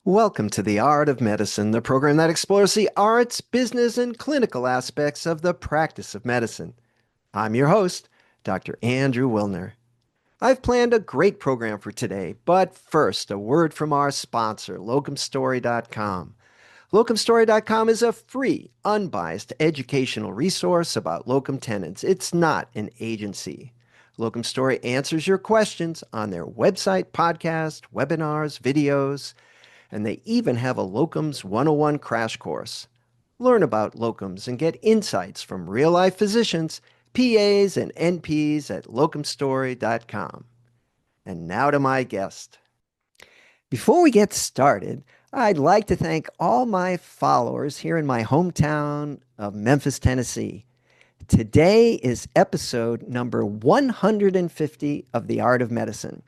Welcome to The Art of Medicine, the program that explores the arts, business, and clinical aspects of the practice of medicine. I'm your host, Dr. Andrew Wilner. I've planned a great program for today, but first, a word from our sponsor, locumstory.com. Locumstory.com is a free, unbiased educational resource about locum tenens. It's not an agency. Locum Story answers your questions on their website, podcast, webinars, videos, and they even have a Locums 101 crash course. Learn about locums and get insights from real-life physicians, PAs, and NPs at locumstory.com. And now to my guest. Before we get started, I'd like to thank all my followers here in my hometown of Memphis, Tennessee. Today is episode number 150 of The Art of Medicine.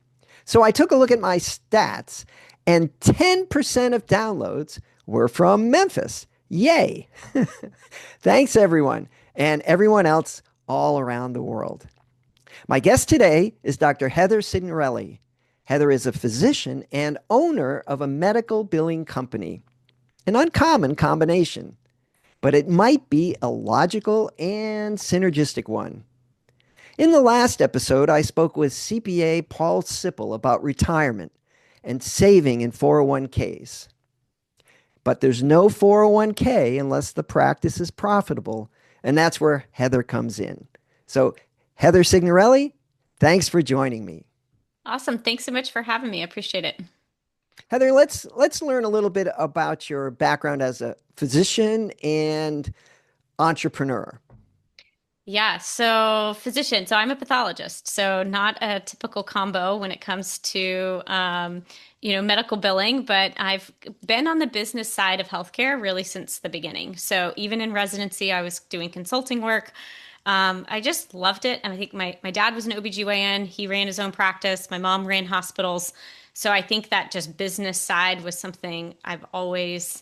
So I took a look at my stats, and 10% of downloads were from Memphis. Yay! Thanks, everyone, and everyone else all around the world. My guest today is Dr. Heather Signorelli. Heather is a physician and owner of a medical billing company. An uncommon combination, but it might be a logical and synergistic one. In the last episode, I spoke with CPA Paul Sipple about retirement and saving in 401ks. But there's no 401k unless the practice is profitable, and that's where Heather comes in. So, Heather Signorelli, thanks for joining me. Awesome. Thanks so much for having me. I appreciate it. Heather, let's learn a little bit about your background as a physician and entrepreneur. Yeah, so physician. So I'm a pathologist. So not a typical combo when it comes to medical billing, but I've been on the business side of healthcare really since the beginning. So even in residency, I was doing consulting work. I just loved it. And I think my dad was an OBGYN. He ran his own practice. My mom ran hospitals. So I think that just business side was something I've always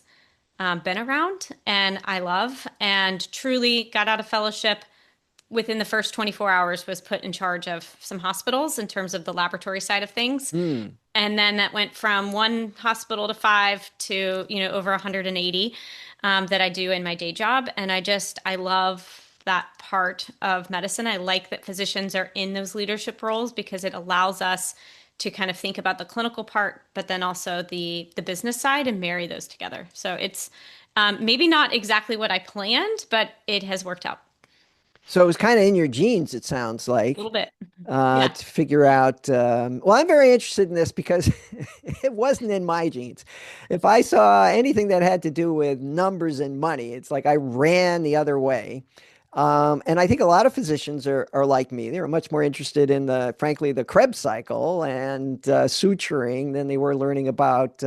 been around and I love, and truly got out of fellowship within the first 24 hours, was put in charge of some hospitals in terms of the laboratory side of things. Hmm. And then that went from one hospital to five to, over 180 that I do in my day job. And I love that part of medicine. I like that physicians are in those leadership roles because it allows us to kind of think about the clinical part, but then also the business side and marry those together. So it's maybe not exactly what I planned, but it has worked out So it was kind of in your genes, it sounds a little like, bit. Yeah. to figure out. Well, I'm very interested in this because it wasn't in my genes. If I saw anything that had to do with numbers and money, it's like I ran the other way. And I think a lot of physicians are like me. They were much more interested in frankly, the Krebs cycle and suturing than they were learning about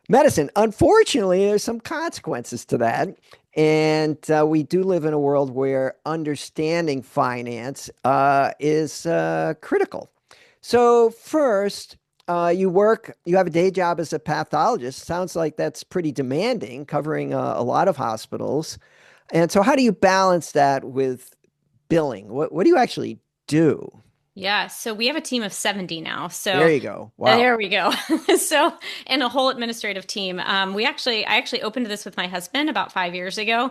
medicine. Unfortunately, there's some consequences to that. And we do live in a world where understanding finance is critical. So, first, you have a day job as a pathologist. Sounds like that's pretty demanding, covering a lot of hospitals. And so, how do you balance that with billing? What do you actually do? Yeah, so we have a team of 70 now. There So you go. Wow. there we go. So, and a whole administrative team. I actually opened this with my husband about 5 years ago.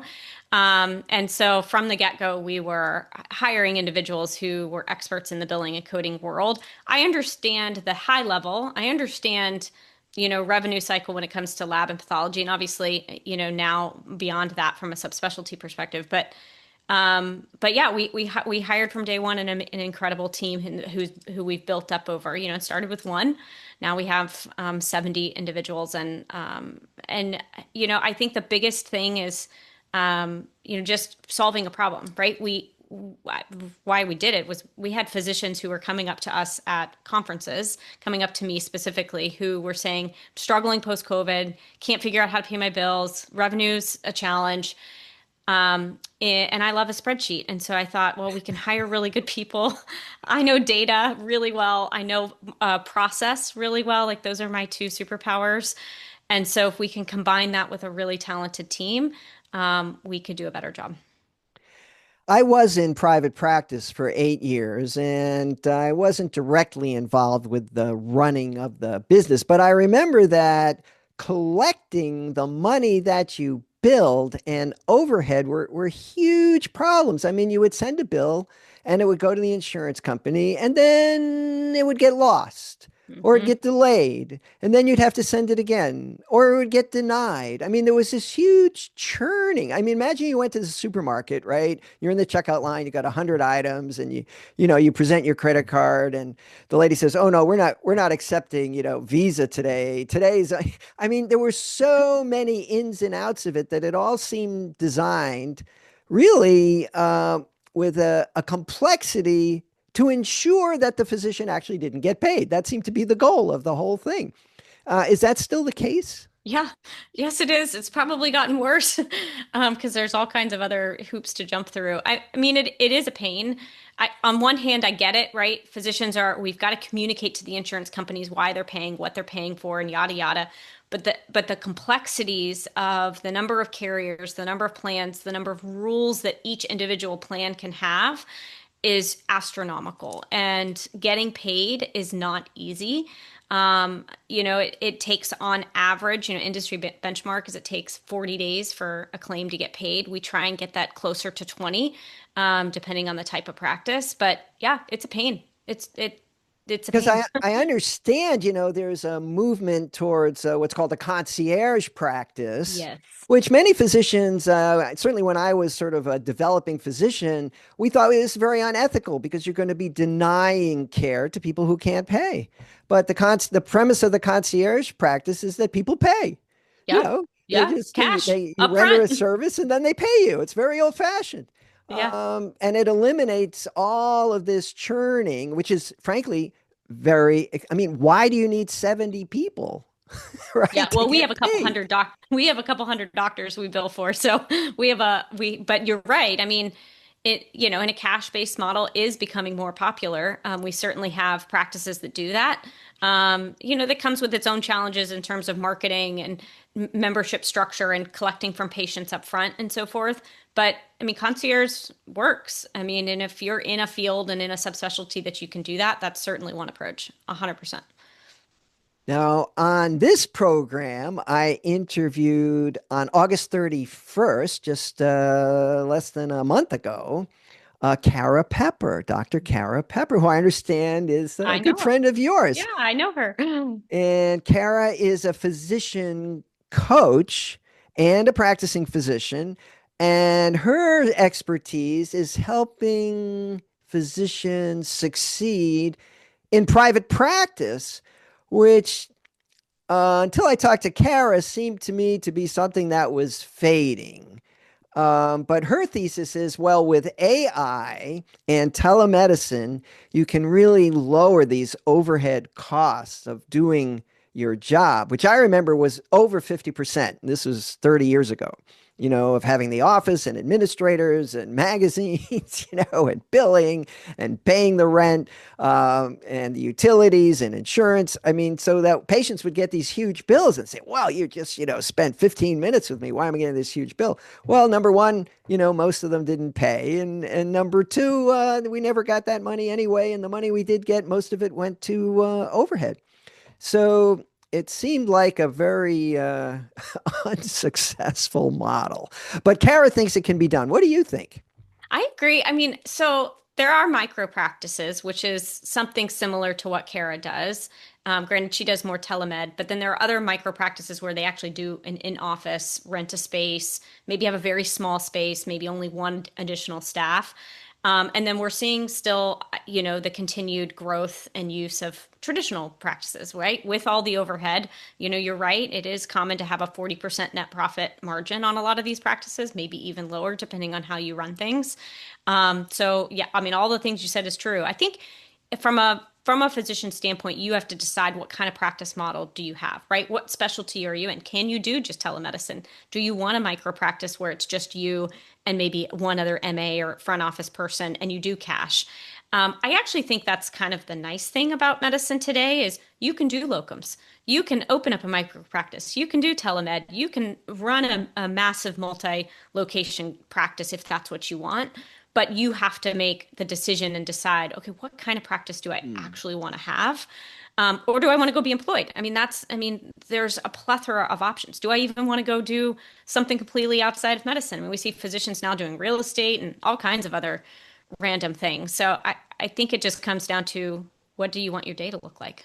And so from the get-go, we were hiring individuals who were experts in the billing and coding world. I understand the high level. I understand, revenue cycle when it comes to lab and pathology, and obviously, now beyond that from a subspecialty perspective. But yeah, we hired from day one an incredible team who we've built up over. It started with one. Now we have 70 individuals, and I think the biggest thing is just solving a problem, right? Why we did it was we had physicians who were coming up to us at conferences, coming up to me specifically, who were saying, struggling post COVID, can't figure out how to pay my bills, revenue's a challenge. And I love a spreadsheet. And so I thought, well, we can hire really good people. I know data really well. I know process really well. Like those are my two superpowers. And so if we can combine that with a really talented team, we could do a better job. I was in private practice for 8 years and I wasn't directly involved with the running of the business, but I remember that collecting the money that you billed and overhead were huge problems. I mean, you would send a bill and it would go to the insurance company and then it would get lost or it'd Hmm. get delayed and then you'd have to send it again or it would get denied. I mean, there was this huge churning. I mean, imagine you went to the supermarket, right? You're in the checkout line, you got 100 items and you present your credit card and the lady says, "Oh no, we're not accepting, Visa today. Today's." I mean, there were so many ins and outs of it that it all seemed designed, really, with a complexity to ensure that the physician actually didn't get paid. That seemed to be the goal of the whole thing. Is that still the case? Yeah, yes, it is. It's probably gotten worse because there's all kinds of other hoops to jump through. I mean, it is a pain. On one hand, I get it, right? We've got to communicate to the insurance companies why they're paying, what they're paying for, and yada yada. But the complexities of the number of carriers, the number of plans, the number of rules that each individual plan can have is astronomical, and getting paid is not easy. It takes on average, industry benchmark is it takes 40 days for a claim to get paid. We try and get that closer to 20, depending on the type of practice. But yeah, it's a pain. It's a Because pain. I understand, there's a movement towards what's called the concierge practice, Yes. which many physicians, certainly when I was sort of a developing physician, we thought it was very unethical because you're going to be denying care to people who can't pay. But the premise of the concierge practice is that people pay. Yeah. They Yeah. just Cash you up render a front. service and then they pay you. It's very old fashioned. Yeah. And it eliminates all of this churning, which is frankly I mean, why do you need 70 people, Yeah, right, to well, get paid? we have a couple hundred doctors we bill for. So but you're right. I mean, in a cash-based model is becoming more popular. We certainly have practices that do that. That comes with its own challenges in terms of marketing and membership structure and collecting from patients up front and so forth. But I mean, concierge works. I mean, and if you're in a field and in a subspecialty that you can do that, that's certainly one approach, 100%. Now, on this program, I interviewed on August 31st, just less than a month ago, Kara Pepper, Dr. Kara Pepper, who I understand is a I good know. friend of Yeah, yours. I know her. And Kara is a physician coach and a practicing physician. And her expertise is helping physicians succeed in private practice, which until I talked to Kara seemed to me to be something that was fading. But her thesis is, well, with AI and telemedicine, you can really lower these overhead costs of doing your job, which I remember was over 50%. This was 30 years ago, of having the office and administrators and magazines, and billing and paying the rent and the utilities and insurance. I mean, so that patients would get these huge bills and say, well, you just, spent 15 minutes with me. Why am I getting this huge bill? Well, number one, most of them didn't pay. And number two, we never got that money anyway. And the money we did get, most of it went to overhead. So it seemed like a very unsuccessful model. But Kara thinks it can be done. What do you think? I agree. I mean, so there are micro practices, which is something similar to what Kara does. Granted, she does more telemed, but then there are other micro practices where they actually do an in-office, rent a space, maybe have a very small space, maybe only one additional staff. And then we're seeing still, the continued growth and use of traditional practices, right? With all the overhead, you're right. It is common to have a 40% net profit margin on a lot of these practices, maybe even lower, depending on how you run things. So yeah, I mean, all the things you said is true. I think from a physician standpoint, you have to decide what kind of practice model do you have, right? What specialty are you in? Can you do just telemedicine? Do you want a micro practice where it's just you and maybe one other MA or front office person and you do cash? I actually think that's kind of the nice thing about medicine today is you can do locums. You can open up a micro practice. You can do telemed. You can run a massive multi-location practice if that's what you want. but you have to make the decision and decide, okay, what kind of practice do I Hmm. actually want to have? Or do I want to go be employed? I mean, there's a plethora of options. Do I even want to go do something completely outside of medicine? I mean, we see physicians now doing real estate and all kinds of other random things. So I think it just comes down to what do you want your day to look like?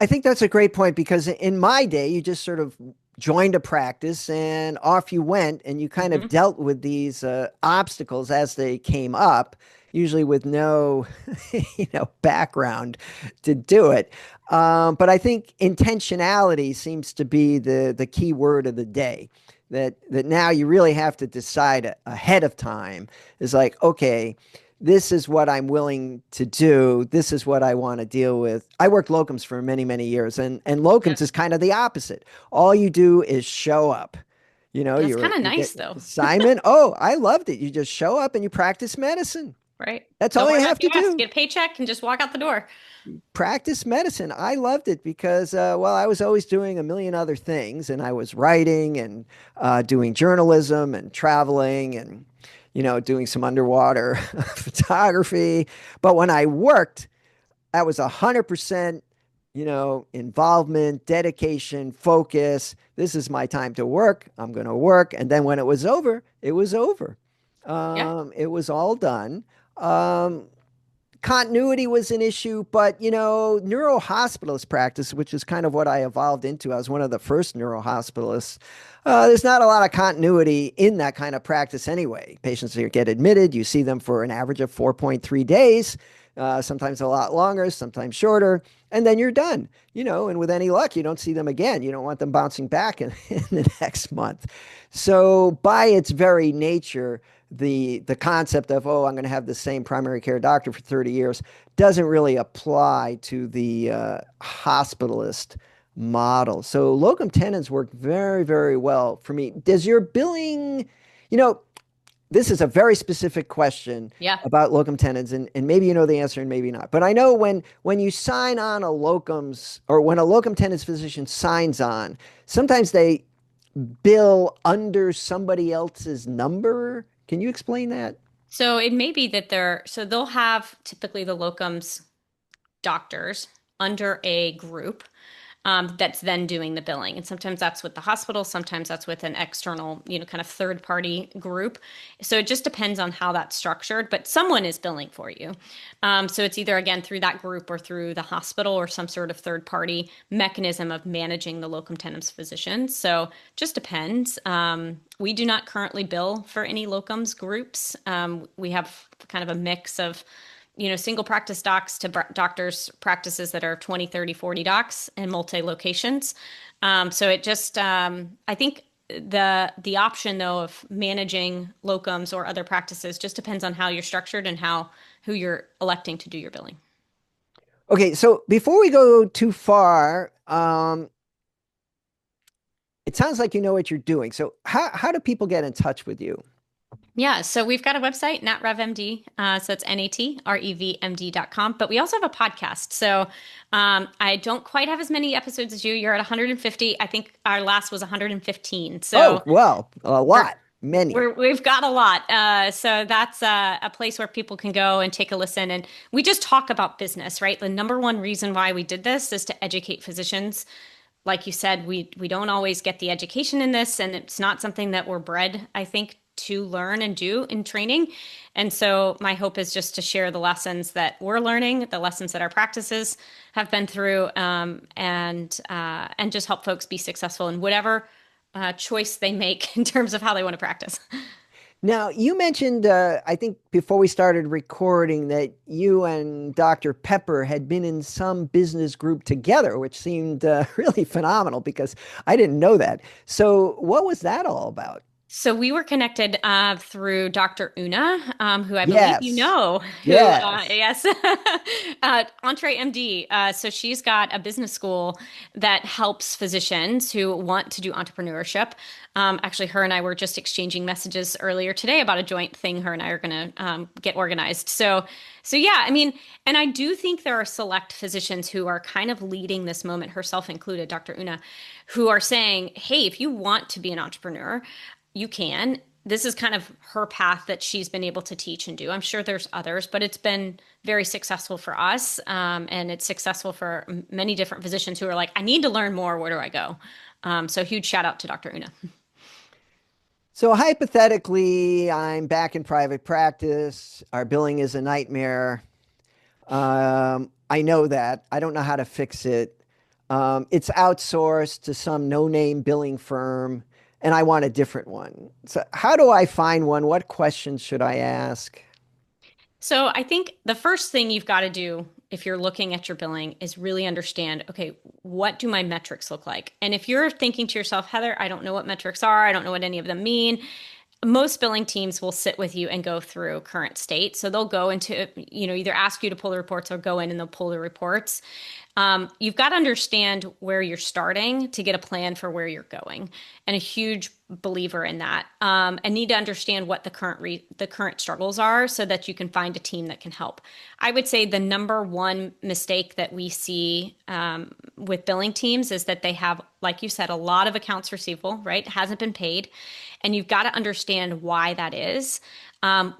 I think that's a great point because in my day, you just sort of joined a practice and off you went, and you kind of Hmm. dealt with these obstacles as they came up, usually with no, background to do it. But I think intentionality seems to be the key word of the day. That now you really have to decide ahead of time. Is like, okay, this is what I'm willing to do. This is what I want to deal with. I worked locums for many, many years, and Yep. locums is kind of the opposite. All you do is show up. That's kind of You get nice though, assignment. Oh, I loved it. You just show up and you practice medicine. right? That's Don't all worry you about have to QS. do. Get a paycheck and just walk out the door. Practice medicine. I loved it because, well, I was always doing a million other things, and I was writing and doing journalism and traveling and, doing some underwater photography. But when I worked, that was 100%, involvement, dedication, focus. This is my time to work. I'm going to work. And then when it was over, it was over. Yeah. It was all done. Um, Continuity was an issue, but neurohospitalist practice, which is kind of what I evolved into. I was one of the first neurohospitalists. There's not a lot of continuity in that kind of practice anyway. Patients get admitted, you see them for an average of 4.3 days, sometimes a lot longer, sometimes shorter, and then you're done. And with any luck, you don't see them again. You don't want them bouncing back in the next month. So, by its very nature, the concept of, oh, I'm going to have the same primary care doctor for 30 years doesn't really apply to the hospitalist model. So locum tenens work very, very well for me. Does your billing, you know, this is a very specific question Yeah. about locum tenens, and maybe you know the answer and maybe not. But I know when you sign on a locums, or when a locum tenens physician signs on, sometimes they bill under somebody else's number. Can you explain that? So it may be that they'll have typically the locums doctors under a group that's then doing the billing. And sometimes that's with the hospital, sometimes that's with an external, kind of third party group. So it just depends on how that's structured, but someone is billing for you. So it's either again through that group or through the hospital or some sort of third party mechanism of managing the locum tenens physicians. So just depends. We do not currently bill for any locums groups. We have kind of a mix of single practice docs to doctors practices that are 20, 30, 40 docs and multi locations. So it just, I think the option though of managing locums or other practices just depends on how you're structured and who you're electing to do your billing. Okay, so before we go too far, it sounds like you know what you're doing. So how do people get in touch with you? Yeah, so we've got a website, NatRevMD. So it's NATREVMD.com. But we also have a podcast. So I don't quite have as many episodes as you. You're at 150. I think our last was 115. Oh, So well, a we're, lot, many. we've got a lot. So that's a place where people can go and take a listen. And we just talk about business, right? The number one reason why we did this is to educate physicians. Like you said, we don't always get the education in this, and it's not something that we're bred, I think, to learn and do in training. And so my hope is just to share the lessons that we're learning, the lessons that our practices have been through, and just help folks be successful in whatever choice they make in terms of how they want to practice. Now, you mentioned, I think before we started recording, that you and Dr. Pepper had been in some business group together, which seemed really phenomenal because I didn't know that. So, what was that all about? So we were connected through Dr. Una, who I believe you Yes, know, who, yes. yes, Entree MD. So she's got a business school that helps physicians who want to do entrepreneurship. Actually, her and I were just exchanging messages earlier today about a joint thing her and I are going to get organized. So yeah, I mean, and I do think there are select physicians who are kind of leading this moment, herself included, Dr. Una, who are saying, hey, if you want to be an entrepreneur, you can. this is kind of her path that she's been able to teach and do. I'm sure there's others, but it's been very successful for us. And it's successful for many different physicians who are like, I need to learn more. Where do I go? So huge shout out to Dr. Una. So hypothetically, I'm back in private practice. Our billing is a nightmare. I know that. I don't know how to fix it. It's outsourced to some no-name billing firm, and I want a different one. So how do I find one? What questions should I ask? So I think the first thing you've got to do if you're looking at your billing is really understand, okay, what do my metrics look like? And if you're thinking to yourself, Heather, I don't know what metrics are, I don't know what any of them mean, most billing teams will sit with you and go through current state. So they'll go into, either ask you to pull the reports or go in and they'll pull the reports. You've got to understand where you're starting to get a plan for where you're going, and a huge believer in that. And need to understand what the current struggles are so that you can find a team that can help. I would say the number one mistake that we see with billing teams is that they have, like you said, a lot of accounts receivable, right? It hasn't been paid, and you've got to understand why that is.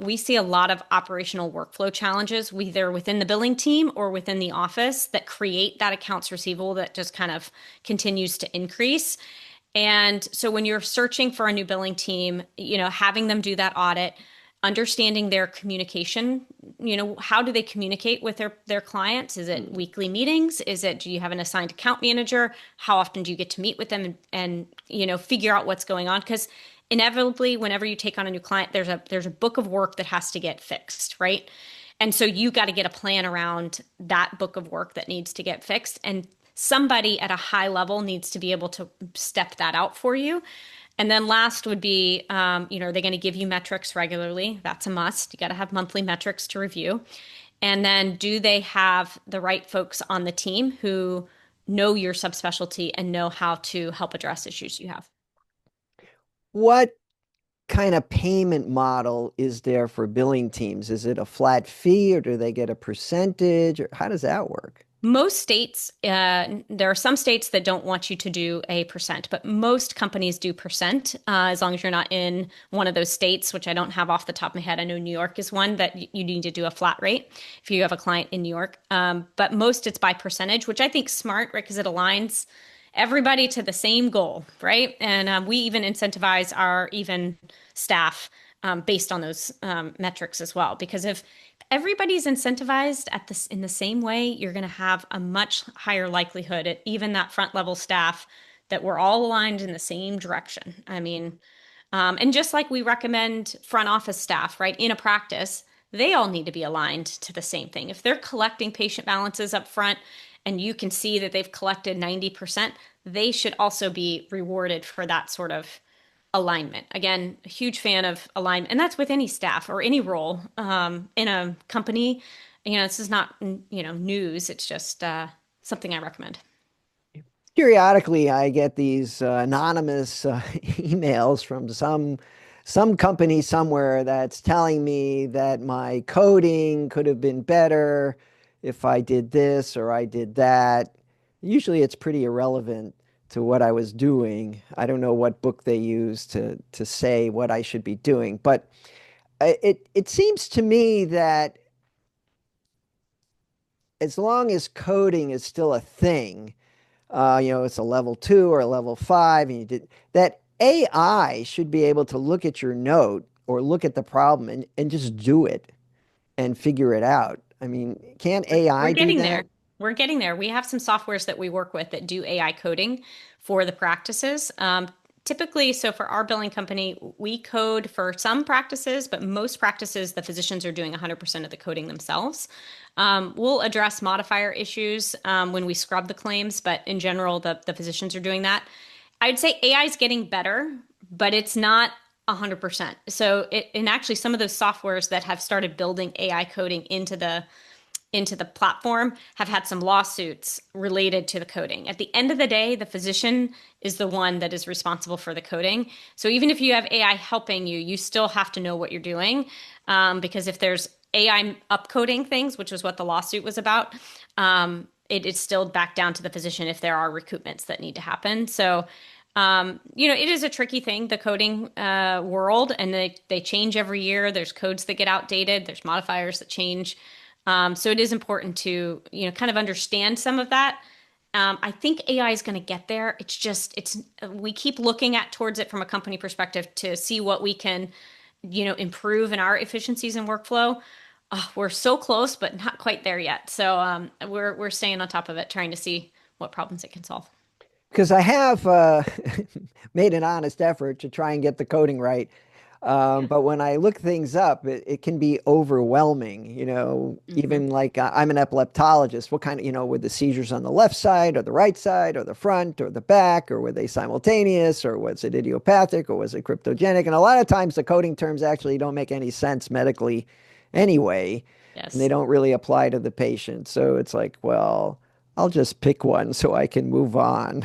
We see a lot of operational workflow challenges, either within the billing team or within the office, that create that accounts receivable that just kind of continues to increase. And so when you're searching for a new billing team, having them do that audit, understanding their communication, how do they communicate with their clients? Is it weekly meetings? Do you have an assigned account manager? How often do you get to meet with them and figure out what's going on? Because inevitably, whenever you take on a new client, there's a book of work that has to get fixed, right? And so you got to get a plan around that book of work that needs to get fixed. And somebody at a high level needs to be able to step that out for you. And then last would be, are they going to give you metrics regularly? That's a must. You got to have monthly metrics to review. And then do they have the right folks on the team who know your subspecialty and know how to help address issues you have? What kind of payment model is there for billing teams? Is it a flat fee or do they get a percentage? Or how does that work? Most states, there are some states that don't want you to do a percent, but most companies do percent, as long as you're not in one of those states, which I don't have off the top of my head. I know New York is one that you need to do a flat rate if you have a client in New York. But most it's by percentage, which I think is smart, right? Because it aligns everybody to the same goal, right? And we even incentivize our even staff based on those metrics as well. Because if everybody's incentivized in the same way, you're going to have a much higher likelihood at even that front level staff that we're all aligned in the same direction. I mean, and just like we recommend front office staff, right, in a practice, they all need to be aligned to the same thing. If they're collecting patient balances up front and you can see that they've collected 90%, they should also be rewarded for that sort of alignment. Again, a huge fan of alignment, and that's with any staff or any role in a company. This is not, news. It's just something I recommend. Periodically, I get these anonymous emails from some company somewhere that's telling me that my coding could have been better if I did this or I did that. Usually, it's pretty irrelevant to what I was doing. I don't know what book they use to say what I should be doing, but it seems to me that as long as coding is still a thing, it's a level 2 or a level 5, and you did that, AI should be able to look at your note or look at the problem and just do it and figure it out. I mean, can't We're AI do getting there. that? We're getting there. We have some softwares that we work with that do AI coding for the practices. Typically, so for our billing company, we code for some practices, but most practices, the physicians are doing 100% of the coding themselves. We'll address modifier issues when we scrub the claims, but in general, the physicians are doing that. I'd say AI is getting better, but it's not 100%. And actually, some of those softwares that have started building AI coding into the platform have had some lawsuits related to the coding. At the end of the day, the physician is the one that is responsible for the coding. So even if you have AI helping you, you still have to know what you're doing, because if there's AI upcoding things, which is what the lawsuit was about, it is still back down to the physician if there are recoupments that need to happen. So It is a tricky thing, the coding world, and they change every year. There's codes that get outdated. There's modifiers that change. So it is important to, kind of understand some of that. I think AI is going to get there. We keep looking at towards it from a company perspective to see what we can, improve in our efficiencies and workflow. We're so close, but not quite there yet. So we're staying on top of it, trying to see what problems it can solve. Because I have made an honest effort to try and get the coding right. But when I look things up, it can be overwhelming. Hmm. Even like I'm an epileptologist. What kind of, were the seizures on the left side or the right side or the front or the back, or were they simultaneous, or was it idiopathic, or was it cryptogenic? And a lot of times the coding terms actually don't make any sense medically anyway, and they Yes. don't really apply to the patient. So it's like, well, I'll just pick one so I can move on.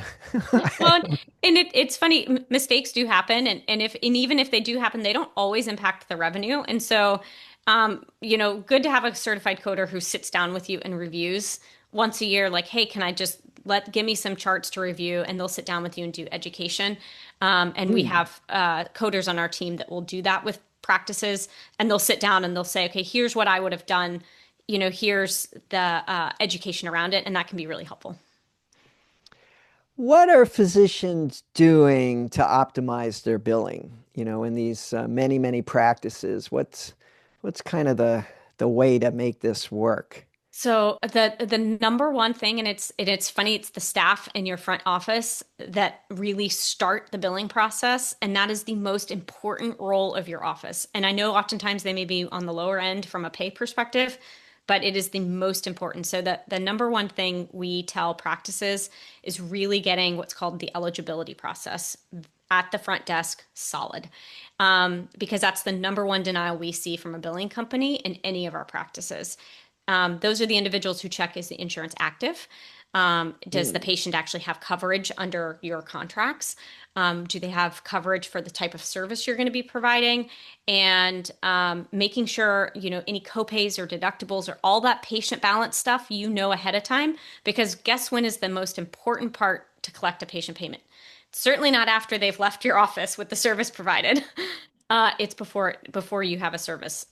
Well, and it's funny, mistakes do happen, and even if they do happen, they don't always impact the revenue. And so, good to have a certified coder who sits down with you and reviews once a year, like, hey, can I just give me some charts to review, and they'll sit down with you and do education. And we Hmm. have coders on our team that will do that with practices, and they'll sit down and they'll say, okay, here's what I would have done. Here's the education around it, and that can be really helpful. What are physicians doing to optimize their billing? In these many, many practices, what's kind of the way to make this work? So the number one thing, and it's funny, it's the staff in your front office that really start the billing process, and that is the most important role of your office. And I know oftentimes they may be on the lower end from a pay perspective, but it is the most important. So the number one thing we tell practices is really getting what's called the eligibility process at the front desk solid. Because that's the number one denial we see from a billing company in any of our practices. Those are the individuals who check, is the insurance active? Does the Hmm. patient actually have coverage under your contracts? Do they have coverage for the type of service you're going to be providing? And making sure, any copays or deductibles or all that patient balance stuff, ahead of time, because guess when is the most important part to collect a patient payment? Certainly not after they've left your office with the service provided. It's before you have a service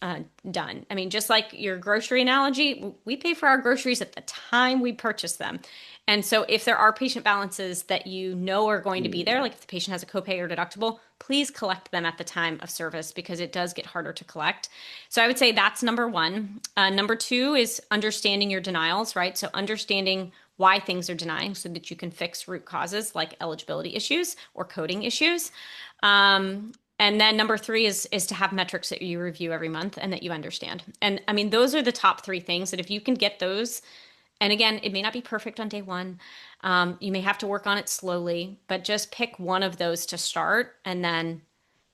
done. I mean, just like your grocery analogy, we pay for our groceries at the time we purchase them. And so if there are patient balances that are going to be there, like if the patient has a copay or deductible, please collect them at the time of service because it does get harder to collect. So I would say that's number one. Number two is understanding your denials, right? So understanding why things are denying so that you can fix root causes like eligibility issues or coding issues. And then number three is to have metrics that you review every month and that you understand. And I mean, those are the top three things that if you can get those, and again, it may not be perfect on day one. You may have to work on it slowly, but just pick one of those to start and then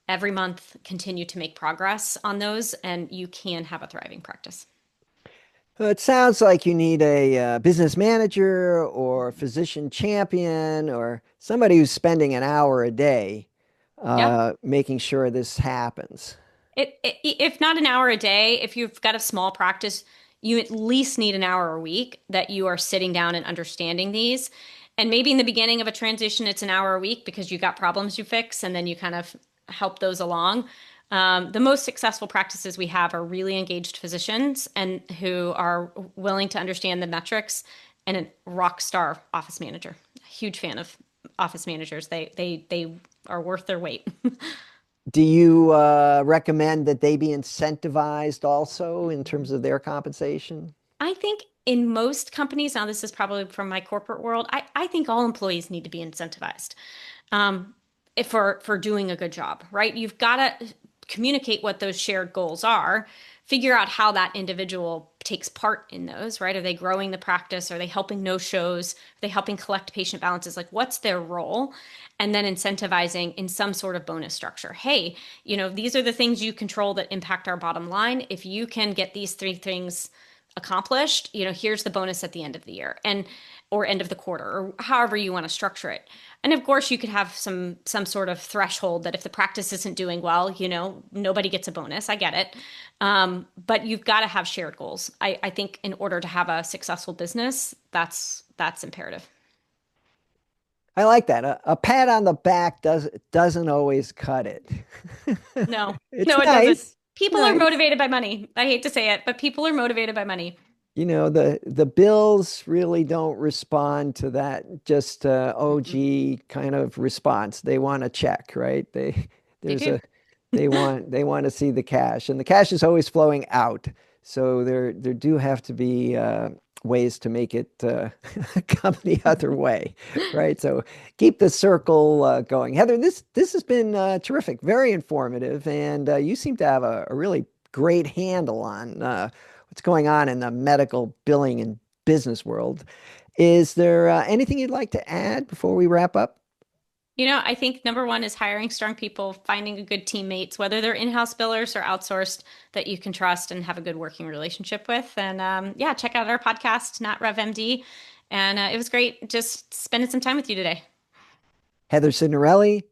every month continue to make progress on those, and you can have a thriving practice. It sounds like you need a business manager or a physician champion or somebody who's spending an hour a day Yeah. making sure this happens. If not an hour a day, if you've got a small practice, you at least need an hour a week that you are sitting down and understanding these. And maybe in the beginning of a transition, it's an hour a week because you got problems you fix, and then you kind of help those along. The most successful practices we have are really engaged physicians and who are willing to understand the metrics, and a rock star office manager. Huge fan of office managers. They are worth their weight. Do you recommend that they be incentivized also in terms of their compensation? I think in most companies, now this is probably from my corporate world, I think all employees need to be incentivized um, for doing a good job, right? You've got to communicate what those shared goals are, figure out how that individual takes part in those, right? Are they growing the practice? Are they helping no shows? Are they helping collect patient balances? Like, what's their role? And then incentivizing in some sort of bonus structure. Hey, these are the things you control that impact our bottom line. If you can get these three things accomplished, here's the bonus at the end of the year and or end of the quarter or however you want to structure it. And of course you could have some sort of threshold that if the practice isn't doing well, nobody gets a bonus. I get it. But you've got to have shared goals. I think in order to have a successful business, that's imperative. I like that. A pat on the back doesn't always cut it. No, It's no, it doesn't. nice. It's People are nice. motivated by money. I hate to say it, but people are motivated by money. The bills really don't respond to that just Mhm. OG kind of response. They want a check, right? They There's do. a they want to see the cash, and the cash is always flowing out. So there do have to be ways to make it come the other way, right? So keep the circle going. Heather, this has been terrific, very informative, and you seem to have a really great handle on what's going on in the medical billing and business world. Is there anything you'd like to add before we wrap up? I think number one is hiring strong people, finding a good teammates, whether they're in-house billers or outsourced, that you can trust and have a good working relationship with. And yeah, check out our podcast, Not Rev MD. And it was great just spending some time with you today. Heather Signorelli,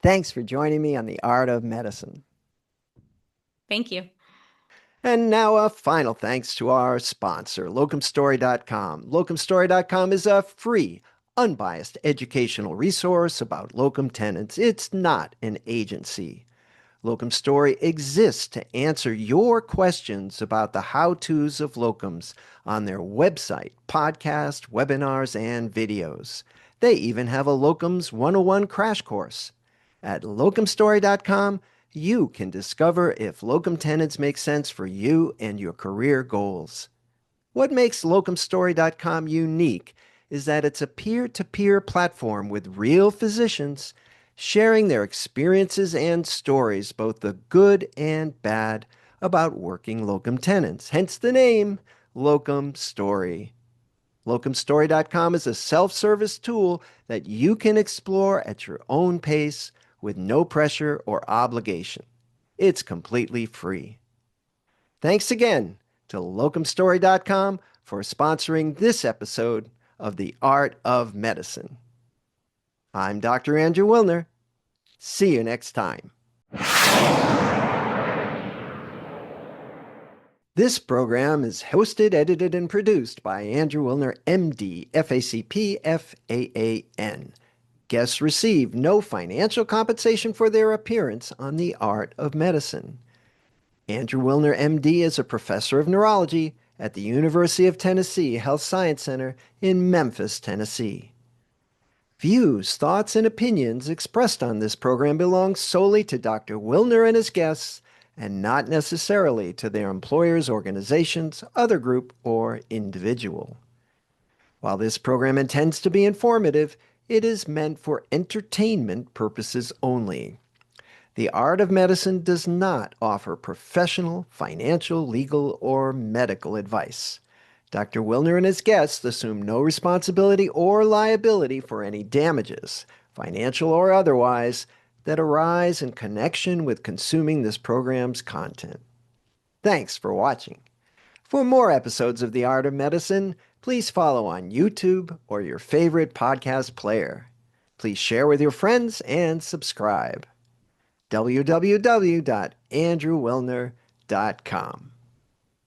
thanks for joining me on The Art of Medicine. Thank you. And now a final thanks to our sponsor, locumstory.com. Locumstory.com is a free, unbiased educational resource about locum tenens. It's not an agency. Locum Story exists to answer your questions about the how-tos of locums on their website, podcast, webinars, and videos. They even have a Locums 101 crash course. At locumstory.com, you can discover if locum tenens make sense for you and your career goals. What makes locumstory.com unique is that it's a peer-to-peer platform with real physicians sharing their experiences and stories, both the good and bad, about working locum tenens. Hence the name, Locum Story. Locumstory.com is a self-service tool that you can explore at your own pace with no pressure or obligation. It's completely free. Thanks again to locumstory.com for sponsoring this episode of The Art of Medicine. I'm Dr. Andrew Wilner. See you next time. This program is hosted, edited, and produced by Andrew Wilner, MD, FACP, FAAN. Guests receive no financial compensation for their appearance on The Art of Medicine. Andrew Wilner, MD, is a professor of neurology at the University of Tennessee Health Science Center in Memphis, Tennessee. Views, thoughts, and opinions expressed on this program belong solely to Dr. Wilner and his guests and not necessarily to their employers, organizations, other group, or individual. While this program intends to be informative, it is meant for entertainment purposes only. The Art of Medicine does not offer professional, financial, legal, or medical advice. Dr. Wilner and his guests assume no responsibility or liability for any damages, financial or otherwise, that arise in connection with consuming this program's content. Thanks for watching. For more episodes of The Art of Medicine, please follow on YouTube or your favorite podcast player. Please share with your friends and subscribe. www.andrewwilner.com